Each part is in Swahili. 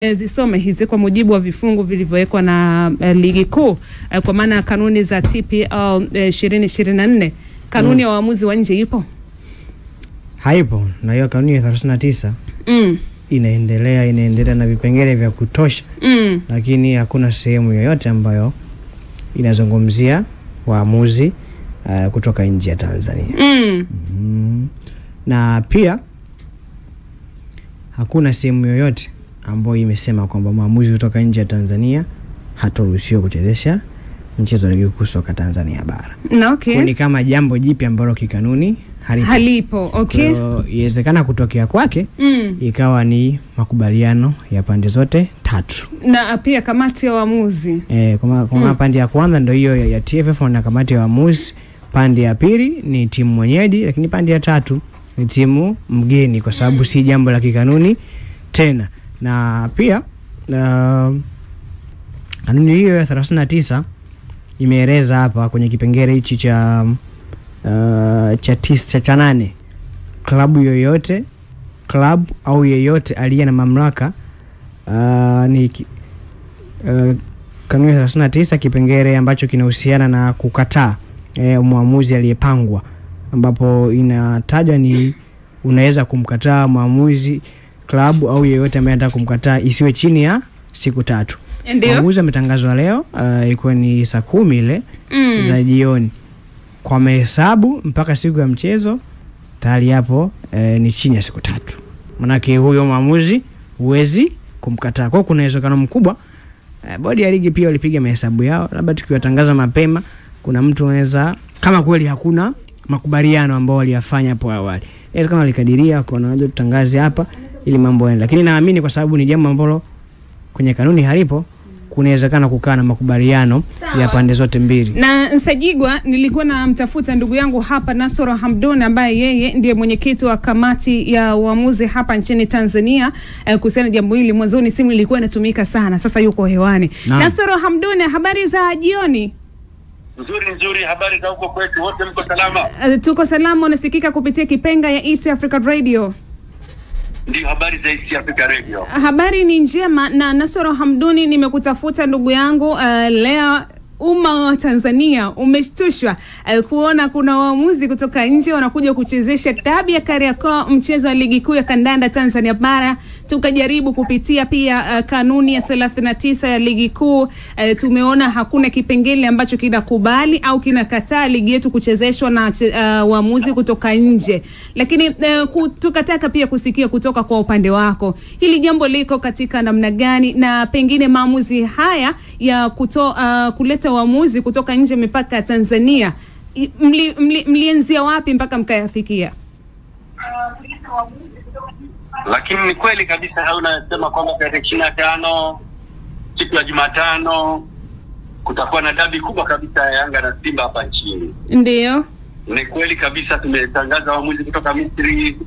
Zisome hizi kwa mujibu wa vifungu vilivyowekwa na ligi kuu kwa maana kanuni za TPL 2024. Kanuni ya waamuzi wa nje ipo? Haipo, na hiyo kanuni ya 39 inaendelea na vipengele vya kutosha. Lakini hakuna sehemu yoyote ambayo inazungumzia waamuzi kutoka nje ya Tanzania. Na pia hakuna sehemu yoyote ambayo imesema kwamba maamuzi kutoka nje ya Tanzania hataruhusiwa kuchezesha mchezo wa ligi kuu soka Tanzania bara. Okay. Ni kama jambo jipya ambalo kikanuni halipo. Okay. Inawezekana kutokea kwake ikawa ni makubaliano ya pande zote tatu. Na pia kamati ya waamuzi. Kwa pande ya kwanza ndio hiyo ya TFF na kamati ya waamuzi, pande ya pili ni timu mwenyeji, lakini pande ya tatu ni timu mgeni kwa sababu si jambo la kikanuni tena. Na pia kanuni hiyo ya 39 imeeleza hapa kwenye kipengele hichi cha 8, klabu au yeyote aliye na mamlaka ni kanuni ya 39 kipengele ambacho kinahusiana na kukataa muamuzi aliyepangwa, ambapo inatajwa ni unaweza kumkataa muamuzi klabu au yeyote ambaye anataka kumkataa isiwe chini ya siku 3. Maamuzi ametangazwa leo ilikuwa ni saa 10 ile za jioni. Kwa mahesabu mpaka siku ya mchezo tayari hapo ni chini ya siku 3. Manake huyo maamuzi huwezi kumkataa. Kwa kuna uwezekano mkubwa bodi ya ligi pia walipiga mahesabu yao, labda tukiwatangaza mapema kuna mtu anaweza, kama kweli hakuna makubaliano ambao waliyafanya hapo awali, kama walikadiria kwa naanza tutangaze hapa ili mambo yaende. Lakini naamini kwa sababu ni jambo ambalo kwenye kanuni halipo, kunawezekana kukaa na makubaliano ya pande zote mbili. Na Nsajigwa, nilikuwa na mtafuta ndugu yangu hapa Nasoro Hamdun ambaye yeye ndiye mwenyekiti wa kamati ya uamuzi hapa nchini Tanzania kuhusiana jambo hili. Mwanzoni simu ilikuwa inatumika sana, sasa yuko hewani. Nasoro Hamdun, habari za jioni? Nzuri, habari za huko kwetu, wote mko salama? Tuko salama, unasikika kupitia kipenga ya East Africa Radio. Ndio, habari za East Africa Radio. Habari ni njema. Na Nasoro Hamduni, nimekutafuta ndugu yangu leo. Umma wa Tanzania umeshtushwa kuona kuna waamuzi kutoka nje wanakuja kuchezesha dabi ya Kariakoo, mchezo wa ligi kuu ya kandanda Tanzania bara. Tukajaribu kupitia pia kanuni ya 39 ya ligi kuu. Tumeona hakuna kipengele ambacho kinakubali au kinakataa ligi yetu kuchezeshwa na waamuzi kutoka nje. Lakini tukataka pia kusikia kutoka kwa upande wako, hili jambo liko katika namna gani, na pengine maamuzi haya ya kuleta waamuzi kutoka nje mipaka ya Tanzania mlianzia wapi mpaka mkayafikia? Lakini ni kweli kabisa unasema kwamba tarehe 25 siku ya Jumatano kutakuwa na dabi kubwa kabisa ya Yanga na Simba hapa nchini. Ndio. Ni kweli kabisa, tumetangaza waamuzi kutoka Misri.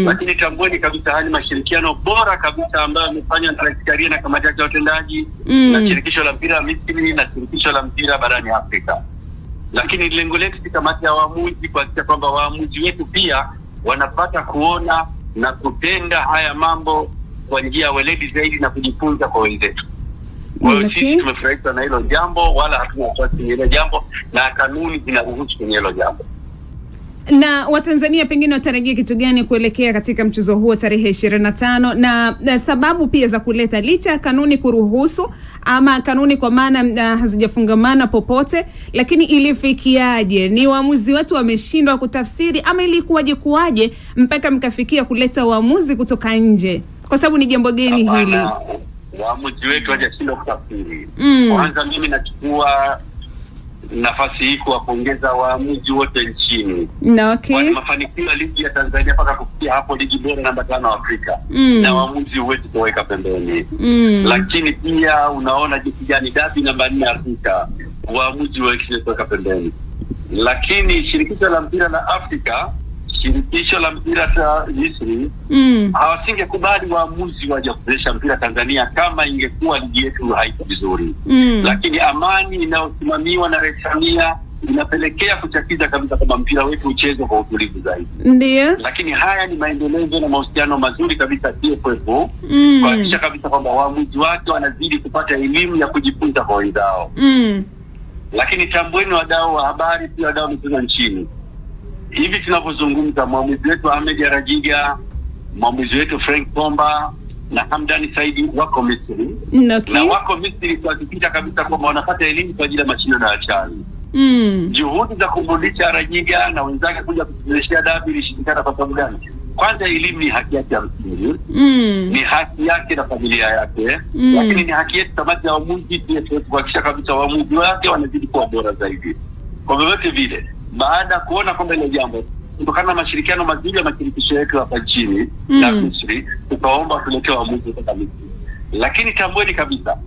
Lakini tambueni kabisa hali mashirikiano bora kabisa ambayo yamefanywa na Rais Karia na kamati ya utendaji na shirikisho la mpira Misri na shirikisho la mpira barani Afrika. Lakini lengo letu si kamati ya waamuzi kuhakikisha kwamba waamuzi wetu pia wanapata kuona na kutenda haya mambo kwa njia ya weledi zaidi na kujifunza kwa wenzetu. Kwa hiyo sisi tumefurahishwa na hilo jambo, wala hatuna wasiwasi kwenye hilo jambo, na kanuni zinaruhusu kwenye hilo jambo. Na Watanzania pengine watarajia kitu gani kuelekea katika mchezo huo tarehe 25, na sababu pia za kuleta, licha ya kanuni kuruhusu ama kanuni kwa maana hazijafungamana popote, lakini ilifikiaje? Ni waamuzi wetu wameshindwa kutafsiri ama kuwaje mpaka mkafikia kuleta waamuzi kutoka nje? Kwa sababu ni jambo geni hili. Waamuzi wetu hawajashindwa kutafsiri. Kwanza mimi nachukua nafasi hii kuwapongeza waamuzi wote nchini. Okay. Kwa mafanikio ya ligi ya Tanzania mpaka kufikia hapo ligi bora namba 5 Afrika. Na waamuzi huwezi kuweka pembeni. Lakini pia unaona jinsi gani dabi namba 4 Afrika waamuzi huwezi kuweka pembeni. Lakini shirikisho la mpira la Afrika, shirikisho la mpira la Misri hawasingekubali waamuzi waje kuchezesha mpira Tanzania kama ingekuwa ligi yetu haiko vizuri. Lakini amani inayosimamiwa na Rais Samia inapelekea kuchakiza kabisa kwamba mpira wetu uchezwe kwa utulivu zaidi. Ndio. Lakini haya ni maendelezo na mahusiano mazuri kabisa TFF kuhakikisha kabisa kwamba waamuzi wake wanazidi kupata elimu ya kujifunza kwa wenzao. Lakini tambueni wadau wa habari, pia wadau wa michezo nchini. Hivi tunavyozungumza, mwamuzi wetu Ahmed Arajiga, mwamuzi wetu Frank Pomba na Hamdani Saidi wako Misri. Na wako Misri kuhakikisha kabisa kwamba wanapata elimu kwa ajili ya mashindano ya CHAN. Juhudi za kumrudisha Arajiga na wenzake kuja kutuelezea dabi ilishindikana kwa sababu gani? Kwanza, elimu ni haki yake ya msingi. Ni haki yake na familia yake. Lakini ni haki yetu kamati ya waamuzi kuhakikisha kabisa waamuzi wake wanazidi kuwa bora zaidi. Kwa vyovyote vile, baada ya kuona kwamba ile jambo kutokana na mashirikiano mazuri ya mashirikisho yetu hapa nchini na Misri, tukaomba tuletee waamuzi kutoka Misri. Lakini tambueni kabisa,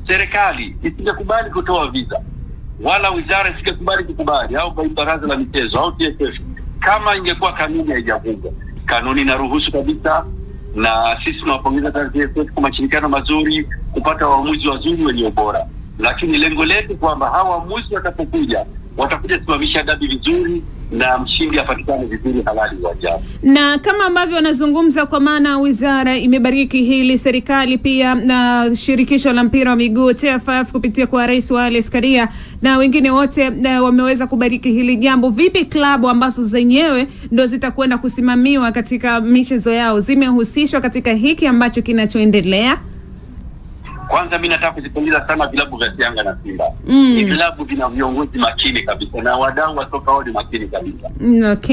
serikali isingekubali kutoa visa, wala wizara isingekubali kukubali, au baraza la michezo au TFF, kama ingekuwa kanuni haijavunjwa. Kanuni inaruhusu kabisa, na sisi tunawapongeza TFF kwa mashirikiano mazuri kupata waamuzi wazuri wenye ubora. Lakini lengo letu kwamba hawa waamuzi watapokuja watakuja kusimamisha dabi vizuri na mshindi apatikane vizuri halali uwanjani. Na kama ambavyo wanazungumza, kwa maana wizara imebariki hili, serikali pia na shirikisho la mpira wa miguu TFF kupitia kwa Rais Wallace Karia na wengine wote wameweza kubariki hili jambo. Vipi klabu ambazo zenyewe ndo zitakwenda kusimamiwa katika michezo yao, zimehusishwa katika hiki ambacho kinachoendelea? Kwanza mimi nataka kuzipongeza sana vilabu vya Yanga na Simba. Ni vilabu vina viongozi makini kabisa na wadau wa soka wao ni makini kabisa.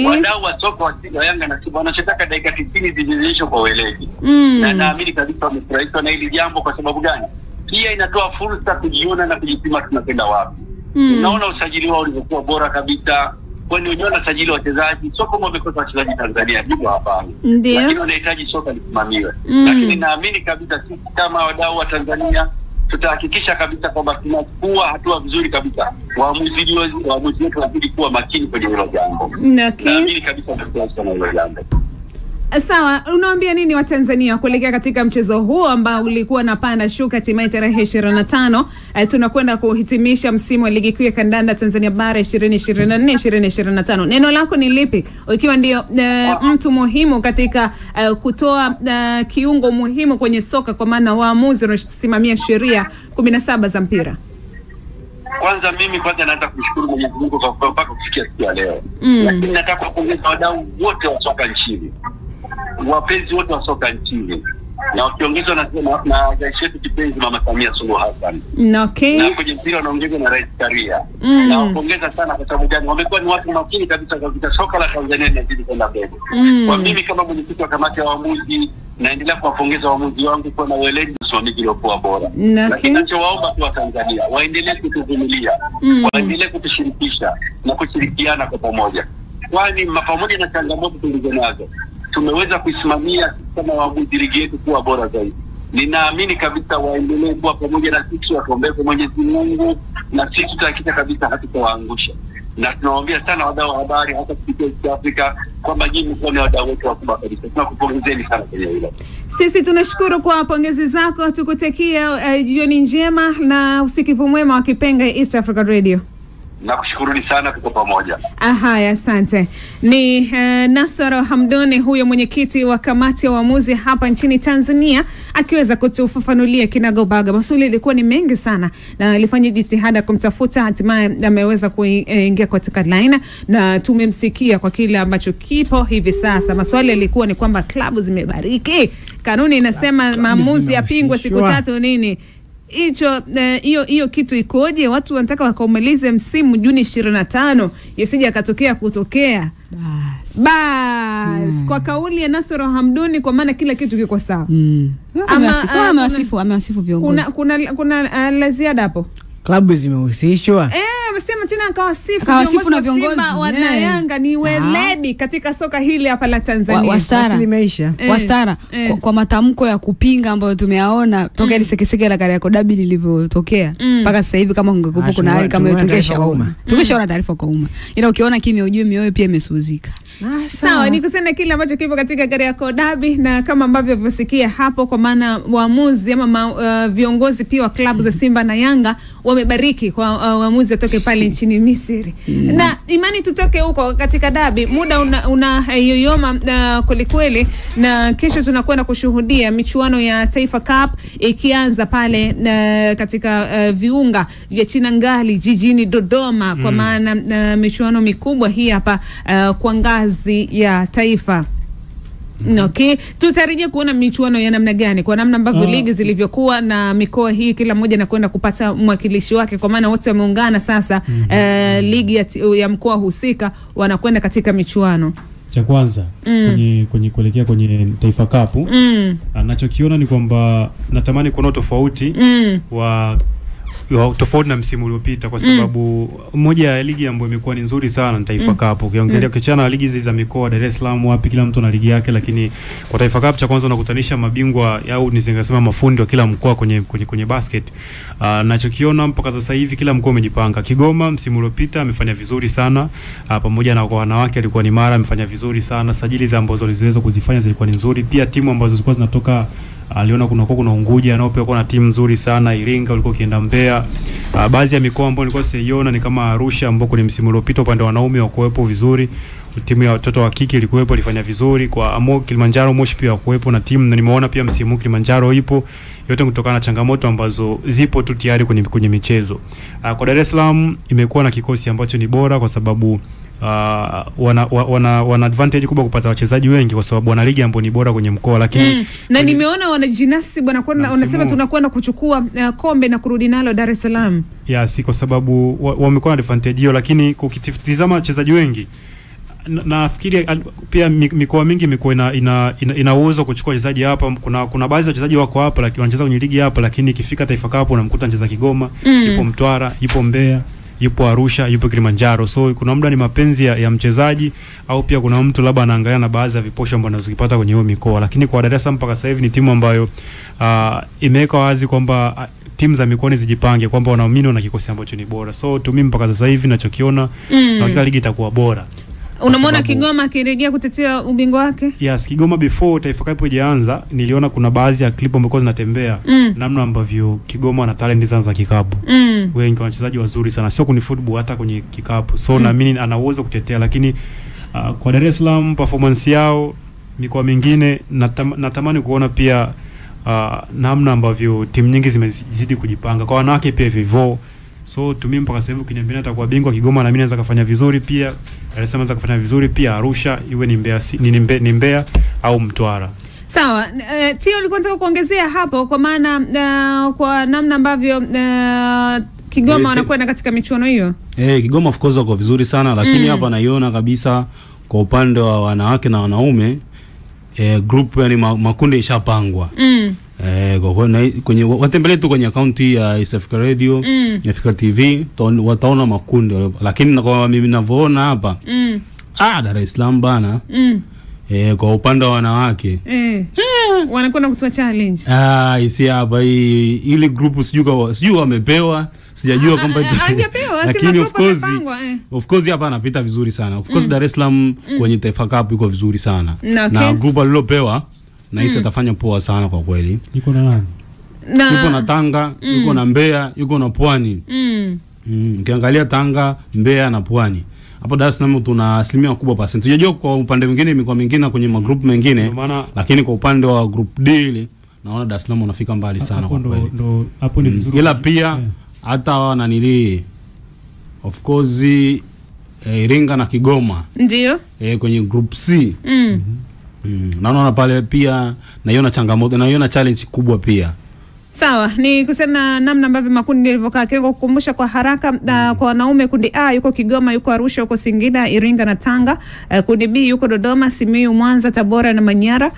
Wadau wa soka wa Yanga na Simba wanachotaka dakika 90 zimeonyeshwa kwa weledi. Na naamini kabisa wamefurahishwa na hili jambo. Kwa sababu gani? Pia inatoa fursa kujiona na kujipima tunapenda wapi. Naona usajili wao ulikuwa bora kabisa. Kwani wenyewe wanasajili wachezaji, sio kama wamekosa wachezaji Tanzania, hivyo hapana. Lakini wanahitaji soka lisimamiwe. Lakini naamini kabisa sisi kama wadau wa Tanzania tutahakikisha kabisa kwamba tunachukua hatua vizuri kabisa. Waamuzi wetu wazidi kuwa makini kwenye hilo jambo. Naamini kabisa tutaweza na hilo jambo. Sawa, unawaambia nini wa Tanzania kuelekea katika mchezo huo ambao ulikuwa na panda shuka hatimaye tarehe 25? Tunakwenda kuhitimisha msimu wa ligi kuu ya kandanda Tanzania bara 2024-2025. Neno lako ni lipi ukiwa ndio mtu muhimu katika kutoa kiungo muhimu kwenye soka, kwa maana waamuzi wanaosimamia sheria 17 za mpira? Kwanza mimi naanza kumshukuru Mwenyezi Mungu kwa mpaka kufikia siku ya leo. Lakini nataka kupongeza wadau wote wa soka nchini, wapenzi wote wa soka nchini, na wakiongezwa na rais wetu kipenzi Mama Samia Suluhu Hassan. Na kwenye mpira wanaongezwa na Rais Karia. Na wapongeza sana kwa sababu gani? Wamekuwa ni watu makini kabisa katika soka la Tanzania linazidi kwenda mbele. Kwa mimi kama mwenyekiti wa kamati ya waamuzi naendelea kuwapongeza waamuzi wangu kwa na weledi usimamizi uliokuwa bora. Lakini nachowaomba tu wa Tanzania waendelee kutuvumilia, waendelee kutushirikisha na kushirikiana kwa pamoja. Kwani pamoja na changamoto tulizonazo tumeweza kuisimamia kama waamuzi ligi yetu kuwa bora zaidi. Ninaamini kabisa waendelee kuwa pamoja na sisi, watuombee kwa Mwenyezi Mungu, na sisi tutahakikisha kabisa hatutawaangusha. Na tunawaambia sana wadau wa habari hata kupitia East Africa kwamba nyinyi mko wadau wetu wakubwa kabisa. Tunakupongezeni sana kwenye hilo. Sisi tunashukuru kwa pongezi zako, tukutakia jioni njema na usikivu mwema wa Kipenga East Africa Radio. Nakushukuruni sana, tuko pamoja. Haya, asante. Ni Nasoro Hamduni, huyo mwenyekiti wa kamati ya waamuzi hapa nchini Tanzania, akiweza kutufafanulia kinagobaga. Maswali yalikuwa ni mengi sana na alifanya jitihada kumtafuta, hatimaye ameweza kuingia katika line na tumemsikia kwa kile ambacho kipo hivi sasa. Maswali yalikuwa ni kwamba klabu zimebariki, kanuni inasema maamuzi yapingwe siku 3 nini. Hiyo kitu ikoje? Watu wanataka wakamalize msimu Juni 25, yasije akatokea kutokea bas. Kwa kauli ya Nasoro Hamduni, kwa maana kila kitu kiko sawa. Amewasifu viongozi. Kuna la ziada hapo? Klabu zimehusishwa. Amesema tena akawasifu na viongozi wa Yanga ni weledi katika soka hili hapa la Tanzania. Wastara kwa matamko ya kupinga ambayo tumeyaona toka ile sekeseke la Kariakoo dabi lilivyotokea mpaka sasa hivi, kama ungekupo kuna hali kama hiyo tukeshaona taarifa kwa umma. Ila ukiona kimya ujue mioyo pia imesuzika. Sawa, ni kusema kile ambacho kipo katika Kariakoo Derby, na kama ambavyo vyosikia hapo, kwa maana waamuzi ama viongozi pia wa klabu za Simba na Yanga wamebariki kwa waamuzi watoke pale nchini Misri. Na imani tutoke huko katika derby, muda yoyoma kweli, na kesho tunakwenda kushuhudia michuano ya Taifa Cup ikianza pale katika viunga vya Chinangali jijini Dodoma, kwa maana michuano mikubwa hii hapa kwa ngazi ya taifa. Okay, tutarajia kuona michuano ya namna gani, kwa namna ambavyo ligi zilivyokuwa na mikoa hii kila mmoja na kwenda kupata mwakilishi wake, kwa maana wote wameungana sasa. Ligi ya mkoa husika wanakwenda katika michuano. Cha kwanza kwenye kuelekea kwenye Taifa Cup, anachokiona ni kwamba natamani kuona tofauti wa tofauti na msimu uliopita, kwa sababu moja ya ligi ambayo imekuwa ni nzuri sana ni Taifa Cup. Ukiongelea kichana na ligi za mikoa, Dar es Salaam wapi, kila mtu ana ligi yake, lakini kwa Taifa Cup cha kwanza unakutanisha mabingwa au nisingesema mafundi wa kila mkoa kwenye basket. Nachokiona mpaka sasa hivi kila mkoa umejipanga. Kigoma msimu uliopita amefanya vizuri sana, pamoja na kwa wanawake alikuwa ni Mara amefanya vizuri sana. Sajili za ambazo waliweza kuzifanya zilikuwa ni nzuri. Pia timu ambazo zilikuwa zinatoka, aliona kuna Unguja nao pia kuna timu nzuri sana. Iringa ulikuwa kienda Mbeya. Baadhi ya mikoa ambayo nilikuwa siona ni kama Arusha ambao ni msimu uliopita upande wa wanaume wakuepo vizuri. Timu ya watoto wa kike ilikuwepo, ilifanya vizuri. Kwa Kilimanjaro Moshi pia wakuepo na timu, na nimeona pia msimu Kilimanjaro ipo, yote kutokana na changamoto ambazo zipo tu tayari kwenye michezo. Kwa Dar es Salaam imekuwa na kikosi ambacho ni bora, kwa sababu wana advantage kubwa kupata wachezaji wengi, kwa sababu wana ligi ambayo ni bora kwenye mkoa. Lakini na nimeona wanajinasi bwana, wanasema tunakwenda kuchukua kombe na kurudi nalo Dar es Salaam. Si kwa sababu wamekuwa na advantage hiyo, lakini ukitizama wachezaji wengi, nafikiri pia mikoa mingi imekuwa ina uwezo kuchukua wachezaji hapa. Kuna baadhi ya wachezaji wako hapa lakini wanacheza kwenye ligi hapa, lakini ikifika Taifa Cup unamkuta anacheza Kigoma, yupo Mtwara, yupo Mbeya, yupo Arusha, yupo Kilimanjaro. So kuna muda ni mapenzi ya mchezaji, au pia kuna mtu labda anaangalia na baadhi ya viposho ambavyo anazipata kwenye hiyo mikoa. Lakini kwa Dar es Salaam mpaka sasa hivi ni timu ambayo imeweka wazi kwamba timu za mikoani zijipange, kwamba wanaamini wana kikosi ambacho ni bora. So to mimi mpaka sasa hivi ninachokiona na ligi itakuwa bora. Unamwona Kigoma akirejea kutetea ubingwa wake? Yes, Kigoma before Taifa Cup ijaanza niliona kuna baadhi ya clip ambazo zinatembea namna ambavyo Kigoma na talent za kikapu. Wengi wachezaji wazuri sana, sio kwenye football, hata kwenye kikapu. So naamini ana uwezo kutetea, lakini kwa Dar es Salaam performance yao mikoa mingine natamani kuona pia namna ambavyo timu nyingi zimezidi kujipanga. Kwa wanawake pia hivyo. So tumimi mpaka sasa hivi ukiniambia atakuwa bingwa Kigoma, na mimi naweza kufanya vizuri pia. Dar es Salaam naweza kufanya vizuri pia. Arusha iwe ni Mbeya au Mtwara. Sawa, Tio ulikuwa unataka kuongezea hapo, kwa maana kwa namna ambavyo Kigoma wanakwenda katika michuano hiyo? Kigoma of course wako vizuri sana, lakini hapa naiona kabisa kwa upande wa wanawake na wanaume group, yani makundi ishapangwa. Kwenye watembelee tu kwenye akaunti ya Isafika Radio, Isafika TV, wataona makundi. Lakini kwa mimi ninavyoona hapa Dar es Salaam bana, kwa upande wa wanawake wanakwenda kutoa challenge. Isi hapa ile group sijui wamepewa, sijajua kwamba lakini of course hapa anapita vizuri sana. Of course Dar es Salaam kwenye Taifa Cup iko vizuri sana. Na group alilopewa na hisi atafanya poa sana kwa kweli. Yuko na nani? Yuko na Tanga, yuko na Mbeya, yuko na Pwani. Ukiangalia Tanga, Mbeya na Pwani, hapo Dar es Salaam tuna asilimia kubwa percent. Unajua kwa upande mwingine mikoa mingine kwenye magroup mengine, lakini kwa upande wa group D ile naona Dar es Salaam unafika mbali sana kwa kweli. Hapo ni vizuri. Ila pia hata wananili of course Iringa na Kigoma ndio kwenye group C. Naona pale pia naiona changamoto, naiona challenge kubwa pia. Sawa, ni kusema namna ambavyo makundi yalivyokaa. Kwa kukumbusha kwa haraka, kwa wanaume kundi A yuko Kigoma, yuko Arusha, yuko Singida, Iringa na Tanga. Kundi B yuko Dodoma, Simiyu, Mwanza, Tabora na Manyara.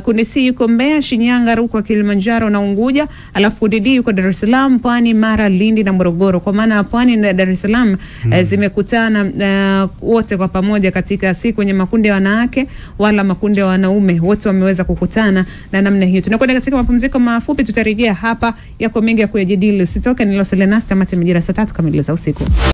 Kundi C yuko Mbeya, Shinyanga, Rukwa, Kilimanjaro na Unguja. Alafu kundi D yuko Dar es Salaam, Pwani, Mara, Lindi na Morogoro. Kwa maana Pwani na Dar es Salaam zimekutana wote kwa pamoja katika si kwenye makundi ya wanawake wala makundi ya wanaume, wote wameweza kukutana na namna hiyo. Tunakwenda katika mapumziko mafupi, tutarejea hapa yako mengi ya kujadili. Usitoke, nilo Selenasta Mate, majira saa 3 kamili za usiku.